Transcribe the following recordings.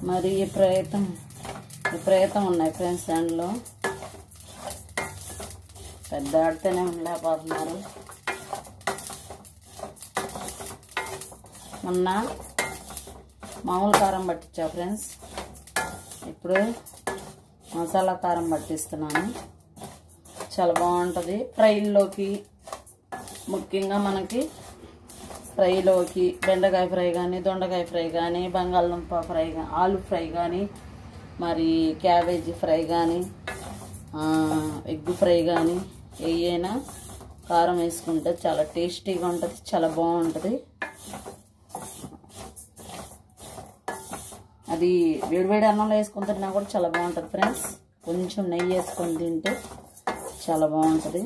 మరి విపరీతం ఉన్నాయి ఫ్రెండ్స్. దాంట్లో పెద్ద ఆడితేనే ఉండలేకపోతున్నారు. మొన్న మామూలు కారం పట్టించా ఫ్రెండ్స్, ఇప్పుడు మసాలా కారం పట్టిస్తున్నాను. చాలా బాగుంటుంది ఫ్రైల్లోకి. ముఖ్యంగా మనకి ఫ్రైలోకి బెండకాయ ఫ్రై కానీ, దొండకాయ ఫ్రై కానీ, బంగాళదుంప ఫ్రై కానీ, ఆలు ఫ్రై కానీ, మరి క్యాబేజీ ఫ్రై కానీ, ఎగ్ ఫ్రై కానీ ఏయైనా కారం వేసుకుంటే చాలా టేస్టీగా ఉంటుంది, చాలా బాగుంటుంది. అది వేడివేడి అన్నంలో వేసుకొని తిన్నా కూడా చాలా బాగుంటుంది ఫ్రెండ్స్. కొంచెం నెయ్యి వేసుకొని తింటే చాలా బాగుంటుంది.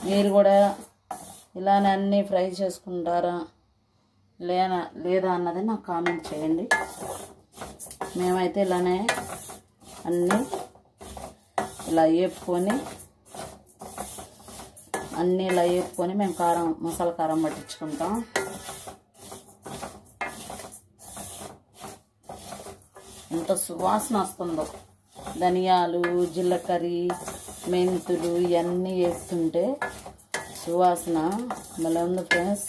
మీరు కూడా ఇలానే అన్నీ ఫ్రై చేసుకుంటారా లేదా అన్నది నాకు కామెంట్ చేయండి. మేమైతే ఇలానే అన్నీ ఇలా వేపుకొని మేము మసాలా కారం పట్టించుకుంటాం. ఎంత సువాసన వస్తుందో. ధనియాలు, జీలకర్ర, మెంతులు ఇవన్నీ వేస్తుంటే సువాసన భలే ఉంది ఫ్రెండ్స్.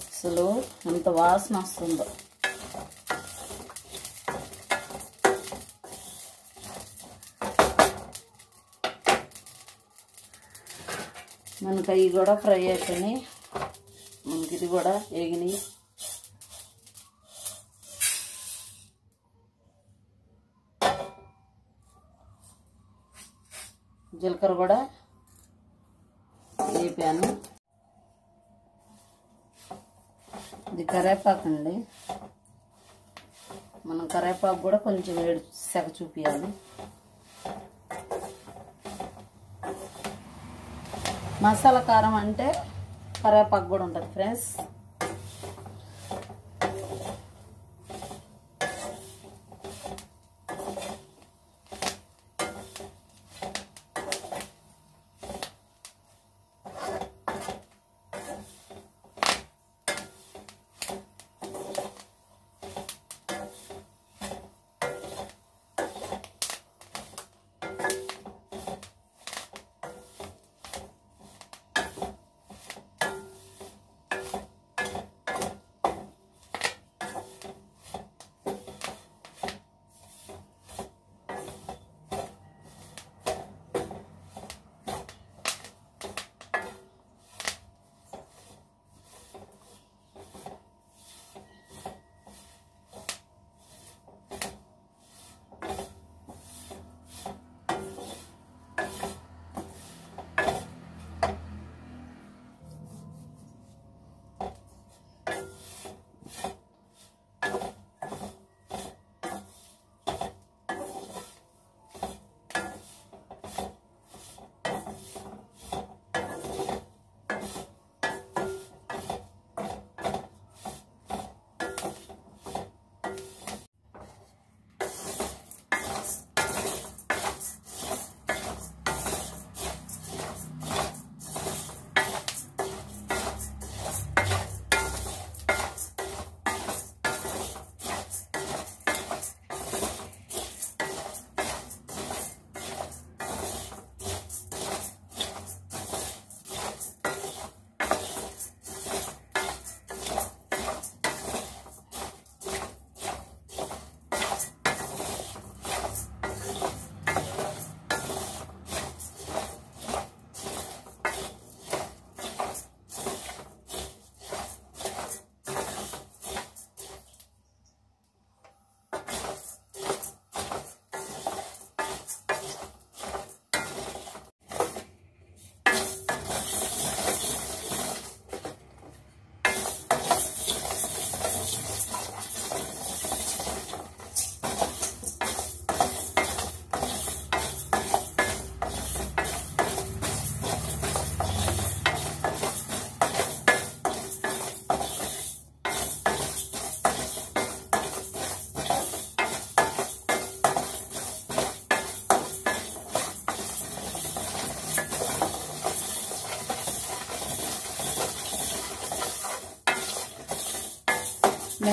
అసలు ఎంత వాసన వస్తుందో. మనకి అవి కూడా ఫ్రై అయిపోయినాయి. మనకి ఇది కూడా వేగినాయి. జీలకర్ర కూడా వేపాను. ఇది కరివేపాకు అండి. మనం కరివేపాకు కూడా కొంచెం వేడి సెగ చూపించాలి. మసాలా కారం అంటే కరివేపాకు కూడా ఉంటుంది ఫ్రెండ్స్.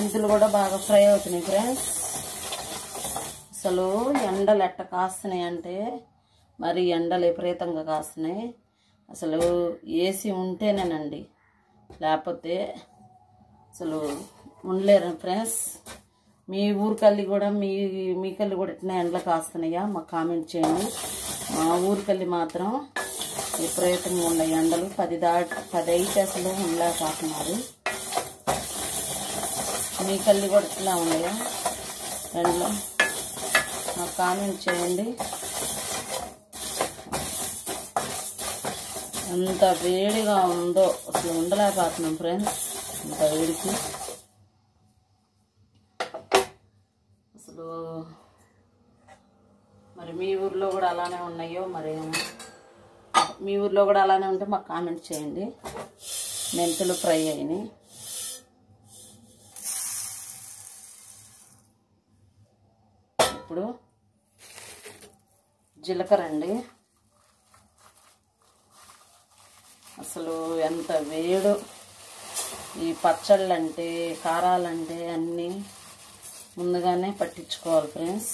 మెంతులు కూడా బాగా ఫ్రై అవుతున్నాయి ఫ్రెండ్స్. అసలు ఎండలు ఎట్ట కాస్తున్నాయి అంటే మరి ఎండలు విపరీతంగా కాస్తున్నాయి. అసలు ఏసీ ఉంటేనేనండి, లేకపోతే అసలు ఉండలేరు ఫ్రెండ్స్. మీ ఊరికల్లి కూడా మీకల్లి కూడా ఇట్లా ఎండలు కాస్తున్నాయా మాకు కామెంట్ చేయండి. మా ఊరికల్లి మాత్రం విపరీతంగా ఉన్నాయి ఎండలు. 10 అయితే అసలు ఉండలేకపోతున్నారు. మీకల్లి కూడా ఇట్లా ఉన్నాయా ఎండలు? మాకు కామెంట్ చేయండి. ఎంత వేడిగా ఉందో అసలు ఉండలేకపోతున్నాం ఫ్రెండ్స్, ఇంత వేడికి. అసలు మరి మీ ఊర్లో కూడా అలానే ఉన్నాయో మరి, మీ ఊర్లో కూడా అలానే ఉంటే మాకు కామెంట్ చేయండి. మెంతులు ఫ్రై అయినాయి. ఇప్పుడు జీలకర్ర అండి. అసలు ఎంత వేడు. ఈ పచ్చళ్ళంటే కారాలంటే అన్నీ ముందుగానే పట్టించుకోవాలి ఫ్రెండ్స్.